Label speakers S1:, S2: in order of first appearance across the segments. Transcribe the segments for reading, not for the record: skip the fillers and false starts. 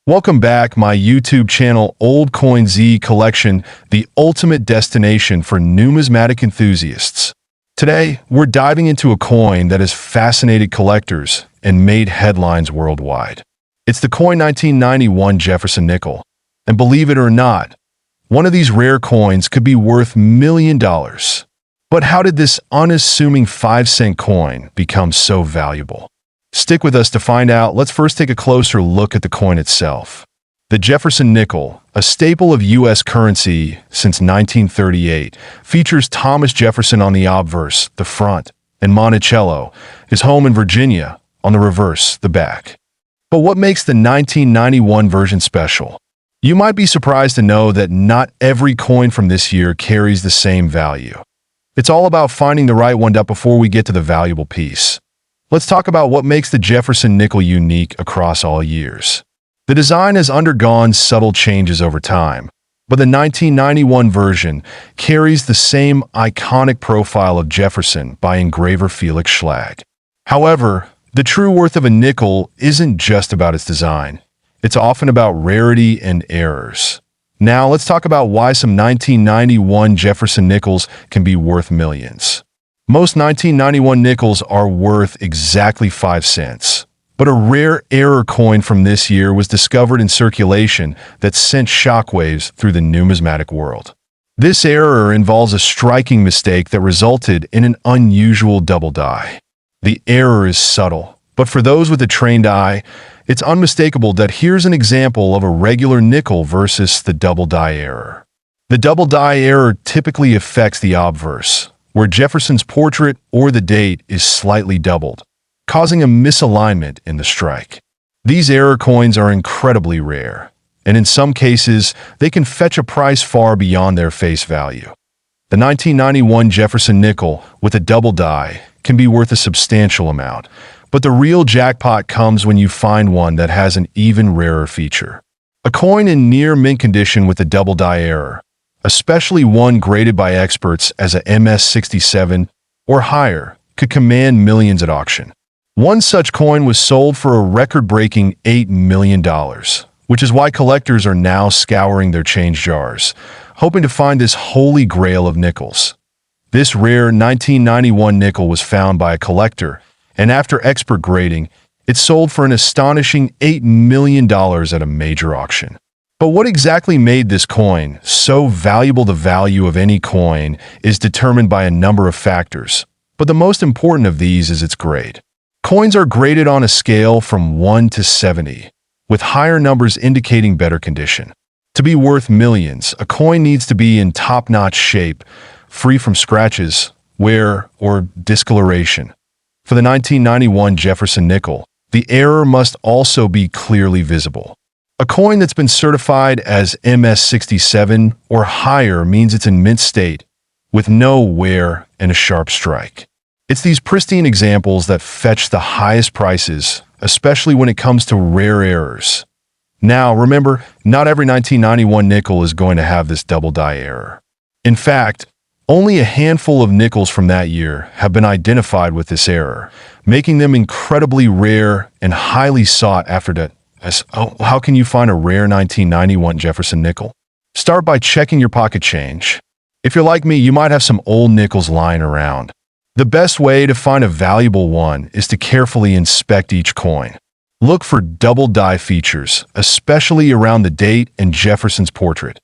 S1: Welcome back, my YouTube channel, Old Coin Z Collection, the ultimate destination for numismatic enthusiasts. Today, we're diving into a coin that has fascinated collectors and made headlines worldwide. It's the coin 1991 Jefferson Nickel. And believe it or not, one of these rare coins could be worth $1 million. But how did this unassuming 5-cent coin become so valuable? Stick with us to find out. Let's first take a closer look at the coin itself. The Jefferson Nickel, a staple of U.S. currency since 1938, features Thomas Jefferson on the obverse, the front, and Monticello, his home in Virginia, on the reverse, the back. But what makes the 1991 version special? You might be surprised to know that not every coin from this year carries the same value. It's all about finding the right one. Before we get to the valuable piece, let's talk about what makes the Jefferson Nickel unique across all years. The design has undergone subtle changes over time, but the 1991 version carries the same iconic profile of Jefferson by engraver Felix Schlag. However, the true worth of a nickel isn't just about its design. It's often about rarity and errors. Now, let's talk about why some 1991 Jefferson nickels can be worth millions. Most 1991 nickels are worth exactly 5 cents. But a rare error coin from this year was discovered in circulation that sent shockwaves through the numismatic world. This error involves a striking mistake that resulted in an unusual double die. The error is subtle, but for those with a trained eye, it's unmistakable. That here's an example of a regular nickel versus the double die error. The double die error typically affects the obverse, where Jefferson's portrait or the date is slightly doubled, causing a misalignment in the strike. These error coins are incredibly rare, and in some cases, they can fetch a price far beyond their face value. The 1991 Jefferson Nickel with a double die can be worth a substantial amount, but the real jackpot comes when you find one that has an even rarer feature. A coin in near mint condition with a double die error, especially one graded by experts as a MS67 or higher, could command millions at auction. One such coin was sold for a record-breaking $8 million, which is why collectors are now scouring their change jars, hoping to find this holy grail of nickels. This rare 1991 nickel was found by a collector, and after expert grading, it sold for an astonishing $8 million at a major auction. But what exactly made this coin so valuable? The value of any coin is determined by a number of factors, but the most important of these is its grade. Coins are graded on a scale from 1 to 70, with higher numbers indicating better condition. To be worth millions, a coin needs to be in top-notch shape, free from scratches, wear, or discoloration. For the 1991 Jefferson Nickel, the error must also be clearly visible. A coin that's been certified as MS67 or higher means it's in mint state, with no wear and a sharp strike. It's these pristine examples that fetch the highest prices, especially when it comes to rare errors. Now, remember, not every 1991 nickel is going to have this double die error. In fact, only a handful of nickels from that year have been identified with this error, making them incredibly rare and highly sought after. How can you find a rare 1991 Jefferson nickel? Start by checking your pocket change. If you're like me, you might have some old nickels lying around. The best way to find a valuable one is to carefully inspect each coin. Look for double die features, especially around the date and Jefferson's portrait.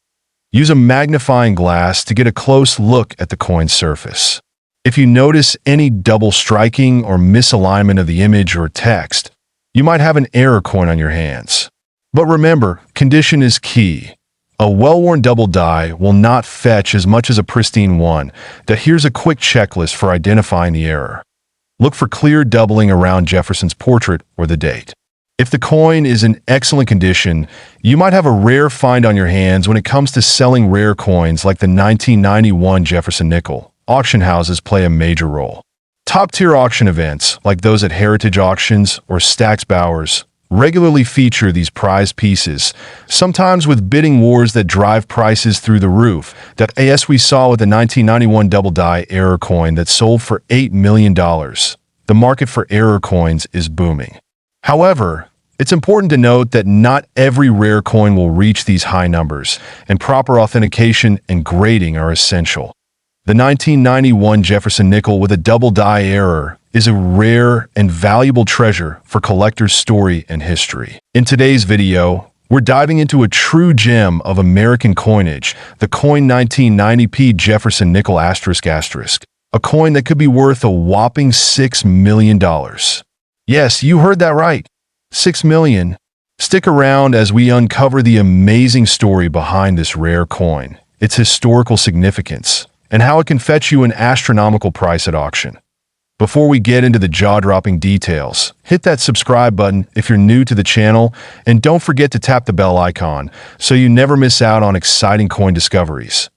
S1: Use a magnifying glass to get a close look at the coin's surface. If you notice any double striking or misalignment of the image or text, you might have an error coin on your hands. But remember, condition is key. A well-worn double die will not fetch as much as a pristine one. Here's a quick checklist for identifying the error. Look for clear doubling around Jefferson's portrait or the date. If the coin is in excellent condition, you might have a rare find on your hands. When it comes to selling rare coins like the 1991 Jefferson Nickel, auction houses play a major role. Top-tier auction events, like those at Heritage Auctions or Stack's Bowers, regularly feature these prized pieces, sometimes with bidding wars that drive prices through the roof. As we saw with the 1991 double die error coin that sold for $8 million. The market for error coins is booming. However, It's important to note that not every rare coin will reach these high numbers, and proper authentication and grading are essential. The 1991 Jefferson Nickel with a double die error is a rare and valuable treasure for collectors' story and history. In today's video, we're diving into a true gem of American coinage, the coin 1990p Jefferson Nickel ***, a coin that could be worth a whopping $6 million. Yes, you heard that right. $6 million. Stick around as we uncover the amazing story behind this rare coin, its historical significance, and how it can fetch you an astronomical price at auction. Before we get into the jaw-dropping details, hit that subscribe button if you're new to the channel, and don't forget to tap the bell icon so you never miss out on exciting coin discoveries.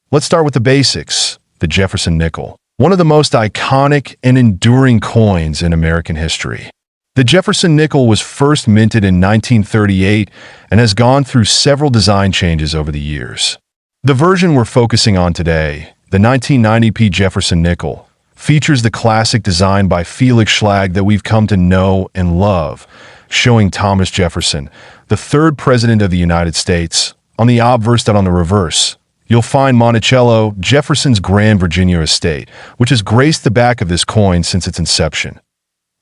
S1: Let's start with the basics, the Jefferson Nickel, one of the most iconic and enduring coins in American history. The Jefferson Nickel was first minted in 1938 and has gone through several design changes over the years. The version we're focusing on today, the 1990p Jefferson Nickel, features the classic design by Felix Schlag that we've come to know and love, showing Thomas Jefferson, the third president of the United States, on the obverse and on the reverse. You'll find Monticello, Jefferson's Grand Virginia estate, which has graced the back of this coin since its inception.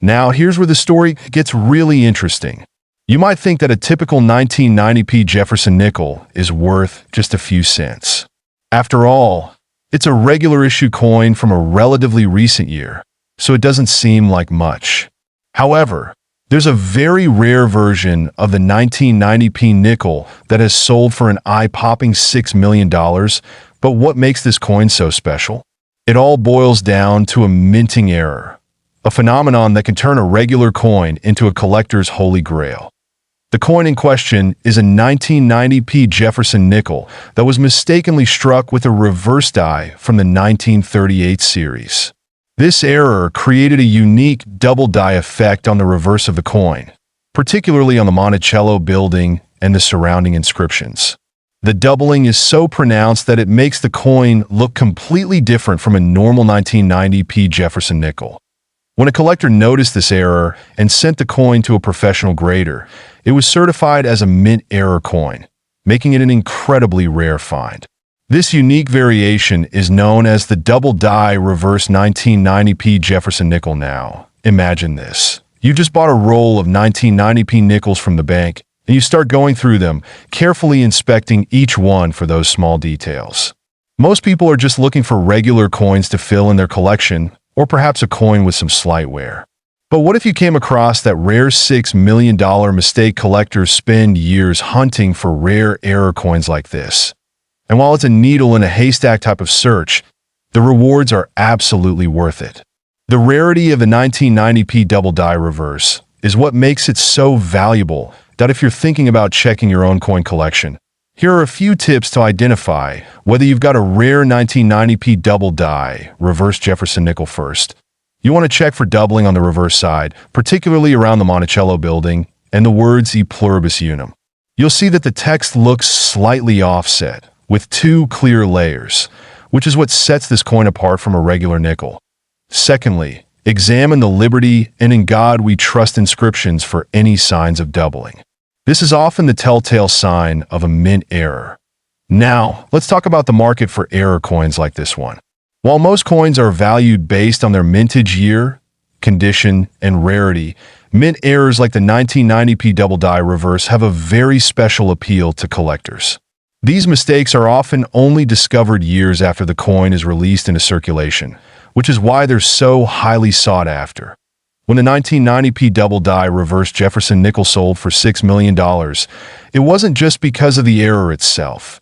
S1: Now, here's where the story gets really interesting. You might think that a typical 1990p Jefferson Nickel is worth just a few cents. After all, it's a regular issue coin from a relatively recent year, so it doesn't seem like much. However, there's a very rare version of the 1990p nickel that has sold for an eye-popping $6 million, but what makes this coin so special? It all boils down to a minting error, a phenomenon that can turn a regular coin into a collector's holy grail. The coin in question is a 1990p Jefferson Nickel that was mistakenly struck with a reverse die from the 1938 series. This error created a unique double die effect on the reverse of the coin, particularly on the Monticello building and the surrounding inscriptions. The doubling is so pronounced that it makes the coin look completely different from a normal 1990p Jefferson Nickel. When a collector noticed this error and sent the coin to a professional grader, it was certified as a mint error coin, making it an incredibly rare find. This unique variation is known as the double die reverse 1990p Jefferson Nickel. Now, imagine this. You just bought a roll of 1990p nickels from the bank, and you start going through them, carefully inspecting each one for those small details. Most people are just looking for regular coins to fill in their collection, or perhaps a coin with some slight wear. But what if you came across that rare $6 million mistake? Collectors spend years hunting for rare error coins like this. And while it's a needle in a haystack type of search, the rewards are absolutely worth it. The rarity of the 1990p double die reverse is what makes it so valuable that if you're thinking about checking your own coin collection, here are a few tips to identify whether you've got a rare 1990p double die reverse Jefferson Nickel. First, you want to check for doubling on the reverse side, particularly around the Monticello building and the words E pluribus unum. You'll see that the text looks slightly offset, with two clear layers, which is what sets this coin apart from a regular nickel. Secondly, examine the Liberty and In God We Trust inscriptions for any signs of doubling. This is often the telltale sign of a mint error. Now, let's talk about the market for error coins like this one. While most coins are valued based on their mintage year, condition, and rarity, mint errors like the 1990p double die reverse have a very special appeal to collectors. These mistakes are often only discovered years after the coin is released into circulation, which is why they're so highly sought after. When the 1990p double die reverse Jefferson Nickel sold for $6 million, it wasn't just because of the error itself.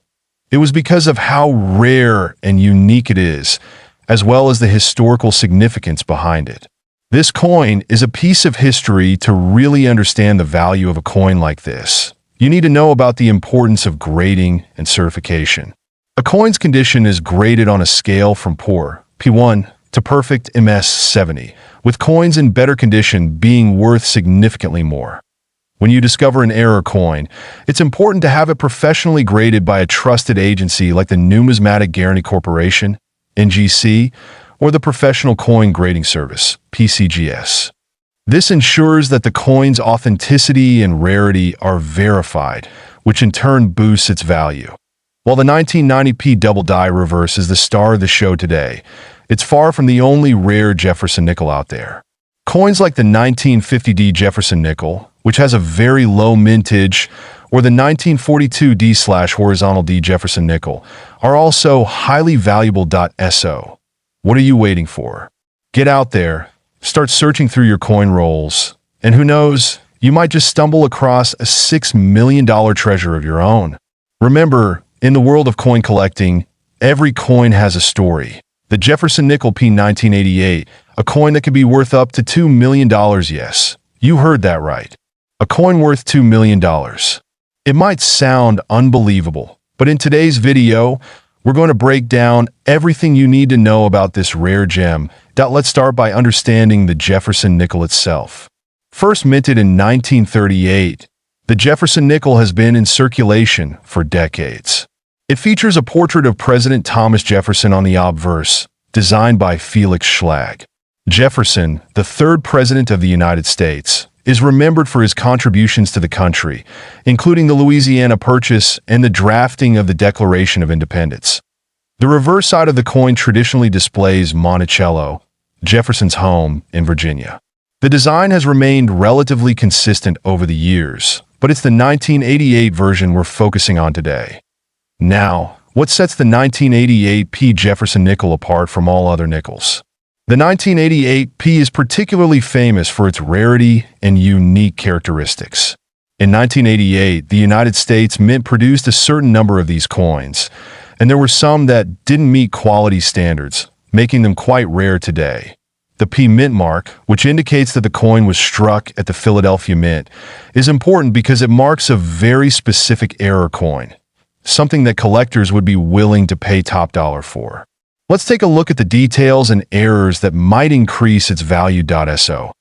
S1: It was because of how rare and unique it is, as well as the historical significance behind it. This coin is a piece of history. To really understand the value of a coin like this, you need to know about the importance of grading and certification. A coin's condition is graded on a scale from poor, P1, to perfect, MS 70, with coins in better condition being worth significantly more. When you discover an error coin, it's important to have it professionally graded by a trusted agency like the Numismatic Guarantee Corporation, NGC, or the Professional Coin Grading Service, PCGS. This ensures that the coin's authenticity and rarity are verified, which in turn boosts its value. While the 1990p double die reverse is the star of the show today, it's far from the only rare Jefferson nickel out there. Coins like the 1950D Jefferson Nickel, which has a very low mintage, or the 1942D/horizontal D Jefferson Nickel, are also highly valuable. So, what are you waiting for? Get out there, start searching through your coin rolls, and who knows, you might just stumble across a $6 million treasure of your own. Remember, in the world of coin collecting, every coin has a story. The Jefferson Nickel P1988, a coin that could be worth up to $2 million. Yes, you heard that right. A coin worth $2 million. It might sound unbelievable, but in today's video, we're going to break down everything you need to know about this rare gem. Let's start by understanding the Jefferson Nickel itself. First minted in 1938, the Jefferson Nickel has been in circulation for decades. It features a portrait of President Thomas Jefferson on the obverse, designed by Felix Schlag. Jefferson, the third president of the United States, is remembered for his contributions to the country, including the Louisiana Purchase and the drafting of the Declaration of Independence. The reverse side of the coin traditionally displays Monticello, Jefferson's home in Virginia. The design has remained relatively consistent over the years, but it's the 1988 version we're focusing on today. Now, what sets the 1988p Jefferson Nickel apart from all other nickels? The 1988p is particularly famous for its rarity and unique characteristics. In 1988, the United States Mint produced a certain number of these coins, and there were some that didn't meet quality standards, making them quite rare today. The P Mint mark, which indicates that the coin was struck at the Philadelphia Mint, is important because it marks a very specific error coin, something that collectors would be willing to pay top dollar for. Let's take a look at the details and errors that might increase its value. So,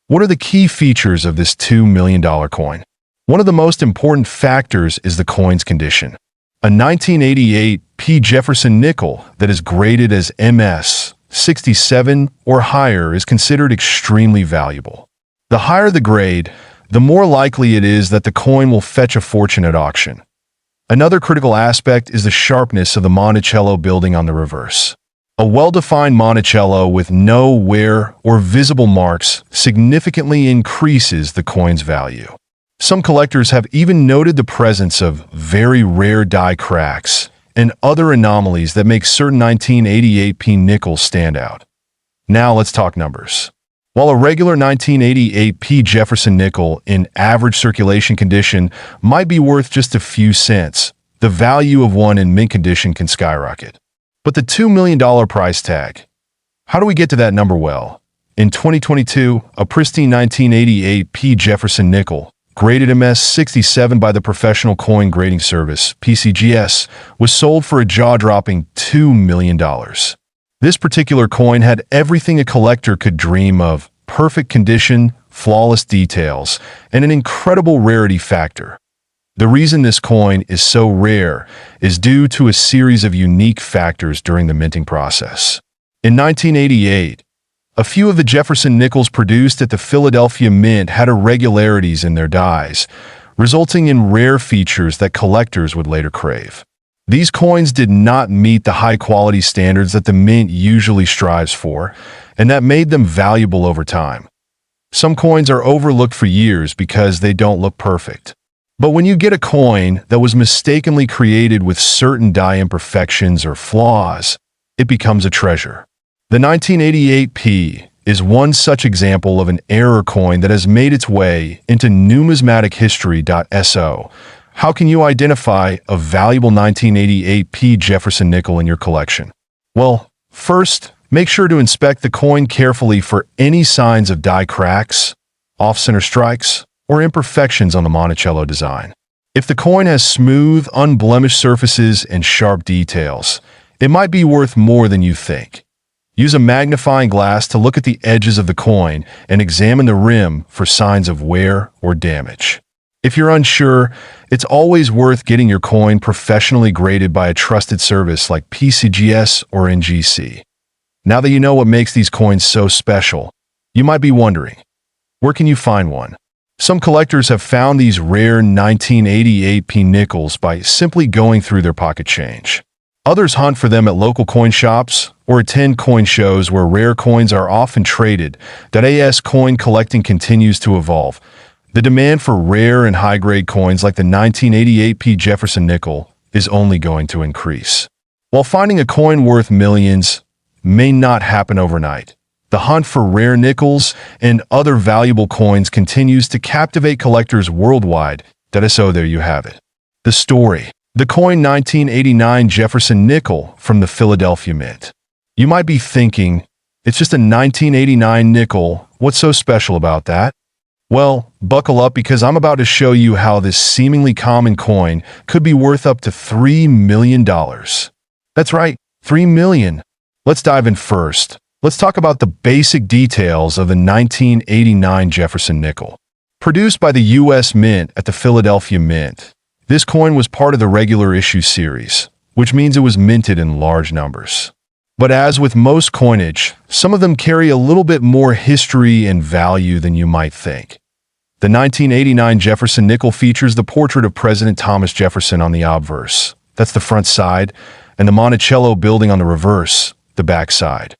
S1: what are the key features of this $2 million coin? One of the most important factors is the coin's condition. A 1988p Jefferson Nickel that is graded as MS 67 or higher is considered extremely valuable. The higher the grade, the more likely it is that the coin will fetch a fortune at auction. Another critical aspect is the sharpness of the Monticello building on the reverse. A well-defined Monticello with no wear or visible marks significantly increases the coin's value. Some collectors have even noted the presence of very rare die cracks and other anomalies that make certain 1988p nickels stand out. Now let's talk numbers. While a regular 1988p Jefferson Nickel in average circulation condition might be worth just a few cents, the value of one in mint condition can skyrocket. But the $2 million price tag, how do we get to that number? Well, in 2022, a pristine 1988p Jefferson Nickel, graded MS 67 by the Professional Coin Grading Service, PCGS, was sold for a jaw-dropping $2 million. This particular coin had everything a collector could dream of: perfect condition, flawless details, and an incredible rarity factor. The reason this coin is so rare is due to a series of unique factors during the minting process. In 1988, a few of the Jefferson Nickels produced at the Philadelphia Mint had irregularities in their dies, resulting in rare features that collectors would later crave. These coins did not meet the high-quality standards that the Mint usually strives for, and that made them valuable over time. Some coins are overlooked for years because they don't look perfect. But when you get a coin that was mistakenly created with certain die imperfections or flaws, it becomes a treasure. The 1988p is one such example of an error coin that has made its way into numismatic history. So, how can you identify a valuable 1988p Jefferson Nickel in your collection? Well, first, make sure to inspect the coin carefully for any signs of die cracks, off-center strikes, or imperfections on the Monticello design. If the coin has smooth, unblemished surfaces and sharp details, it might be worth more than you think. Use a magnifying glass to look at the edges of the coin and examine the rim for signs of wear or damage. If you're unsure, it's always worth getting your coin professionally graded by a trusted service like PCGS or NGC. Now that you know what makes these coins so special, you might be wondering, Where can you find one? Some collectors have found these rare 1988p nickels by simply going through their pocket change. Others hunt for them at local coin shops or attend coin shows where rare coins are often traded. As coin collecting continues to evolve, the demand for rare and high-grade coins like the 1988p Jefferson Nickel is only going to increase. While finding a coin worth millions may not happen overnight, the hunt for rare nickels and other valuable coins continues to captivate collectors worldwide. So there you have it. The story. The coin 1989 Jefferson Nickel from the Philadelphia Mint. You might be thinking, it's just a 1989 nickel, what's so special about that? Well, buckle up because I'm about to show you how this seemingly common coin could be worth up to $3 million. That's right, $3 million. Let's dive in first. Let's talk about the basic details of the 1989 Jefferson Nickel. Produced by the U.S. Mint at the Philadelphia Mint, this coin was part of the regular issue series, which means it was minted in large numbers. But as with most coinage, some of them carry a little bit more history and value than you might think. The 1989 Jefferson Nickel features the portrait of President Thomas Jefferson on the obverse, that's the front side, and the Monticello building on the reverse, the back side.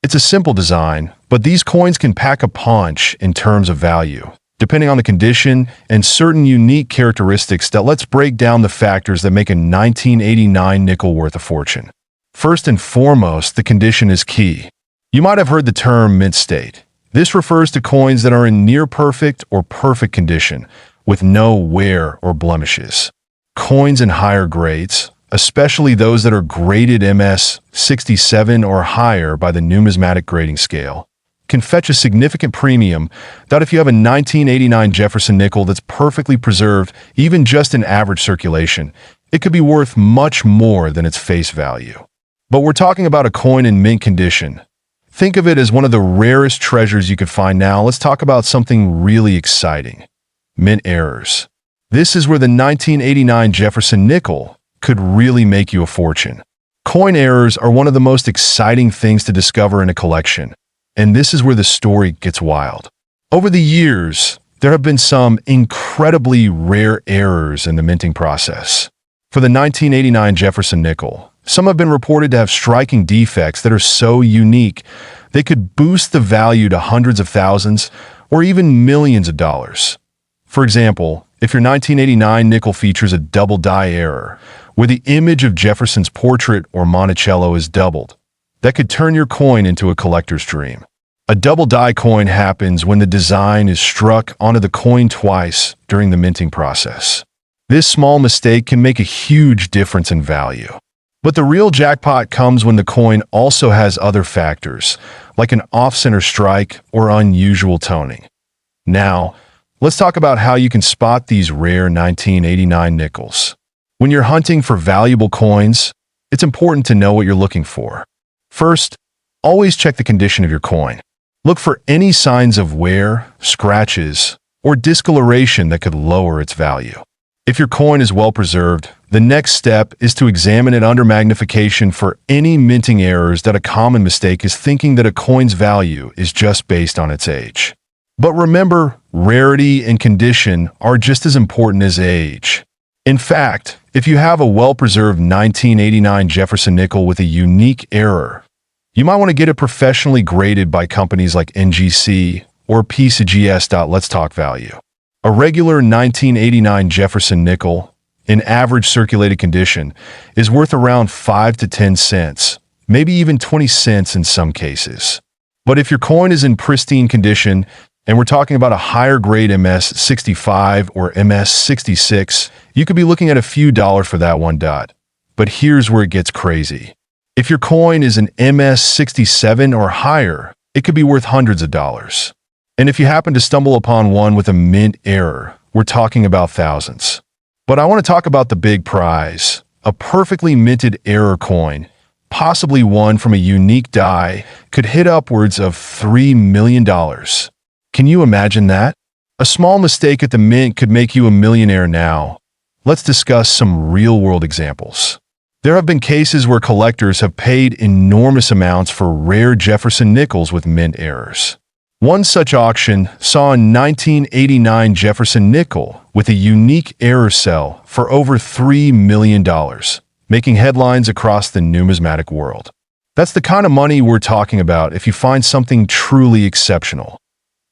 S1: It's a simple design, but these coins can pack a punch in terms of value, depending on the condition and certain unique characteristics. Let's break down the factors that make a 1989 nickel worth a fortune. First and foremost, the condition is key. You might have heard the term mint state. This refers to coins that are in near perfect or perfect condition, with no wear or blemishes. Coins in higher grades, especially those that are graded MS 67 or higher by the Numismatic grading scale, can fetch a significant premium. That if you have a 1989 Jefferson Nickel that's perfectly preserved, even just in average circulation, it could be worth much more than its face value. But we're talking about a coin in mint condition. Think of it as one of the rarest treasures you could find. Now, let's talk about something really exciting. Mint errors. This is where the 1989 Jefferson Nickel could really make you a fortune. Coin errors are one of the most exciting things to discover in a collection, and this is where the story gets wild. Over the years, there have been some incredibly rare errors in the minting process. For the 1989 Jefferson Nickel, some have been reported to have striking defects that are so unique they could boost the value to hundreds of thousands or even millions of dollars. For example, if your 1989 nickel features a double die error, where the image of Jefferson's portrait or Monticello is doubled, that could turn your coin into a collector's dream. A double die coin happens when the design is struck onto the coin twice during the minting process. This small mistake can make a huge difference in value. But the real jackpot comes when the coin also has other factors, like an off-center strike or unusual toning. Now, let's talk about how you can spot these rare 1989 nickels. When you're hunting for valuable coins, it's important to know what you're looking for. First, always check the condition of your coin. Look for any signs of wear, scratches, or discoloration that could lower its value. If your coin is well preserved, the next step is to examine it under magnification for any minting errors. That a common mistake is thinking that a coin's value is just based on its age. But remember, rarity and condition are just as important as age. In fact, if you have a well-preserved 1989 Jefferson Nickel with a unique error, you might want to get it professionally graded by companies like NGC or PCGS. Let's talk value. A regular 1989 Jefferson Nickel, in average circulated condition, is worth around 5 to 10 cents, maybe even 20 cents in some cases. But if your coin is in pristine condition, and we're talking about a higher grade MS 65 or MS 66, you could be looking at a few dollars for that one. But here's where it gets crazy. If your coin is an MS 67 or higher, it could be worth hundreds of dollars. And if you happen to stumble upon one with a mint error, we're talking about thousands. But I want to talk about the big prize, a perfectly minted error coin, possibly one from a unique die, could hit upwards of $3 million. Can you imagine that? A small mistake at the mint could make you a millionaire now. Let's discuss some real-world examples. There have been cases where collectors have paid enormous amounts for rare Jefferson nickels with mint errors. One such auction saw a 1989 Jefferson Nickel with a unique error sell for over $3 million, making headlines across the numismatic world. That's the kind of money we're talking about if you find something truly exceptional.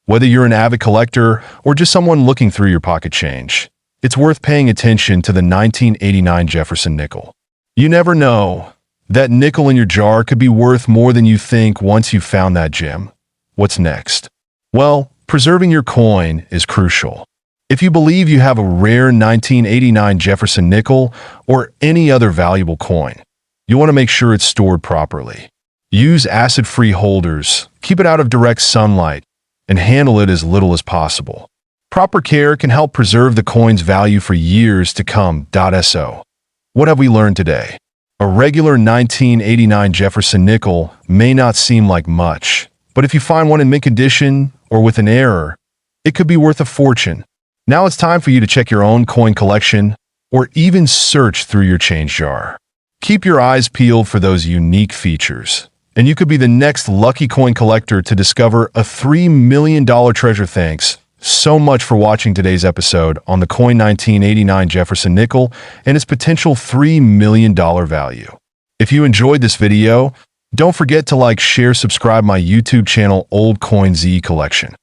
S1: Whether you're an avid collector or just someone looking through your pocket change, it's worth paying attention to the 1989 Jefferson Nickel. You never know. That nickel in your jar could be worth more than you think once you've found that gem. What's next? Well, preserving your coin is crucial. If you believe you have a rare 1989 Jefferson Nickel or any other valuable coin, you want to make sure it's stored properly. Use acid-free holders, keep it out of direct sunlight, and handle it as little as possible. Proper care can help preserve the coin's value for years to come. So, what have we learned today? A regular 1989 Jefferson Nickel may not seem like much, but if you find one in mint condition or with an error, it could be worth a fortune. Now it's time for you to check your own coin collection or even search through your change jar. Keep your eyes peeled for those unique features, and you could be the next lucky coin collector to discover a $3 million treasure. Thanks so much for watching today's episode on the coin 1989 Jefferson Nickel and its potential $3 million value. If you enjoyed this video, don't forget to like, share, subscribe my YouTube channel Old Coin Z Collection.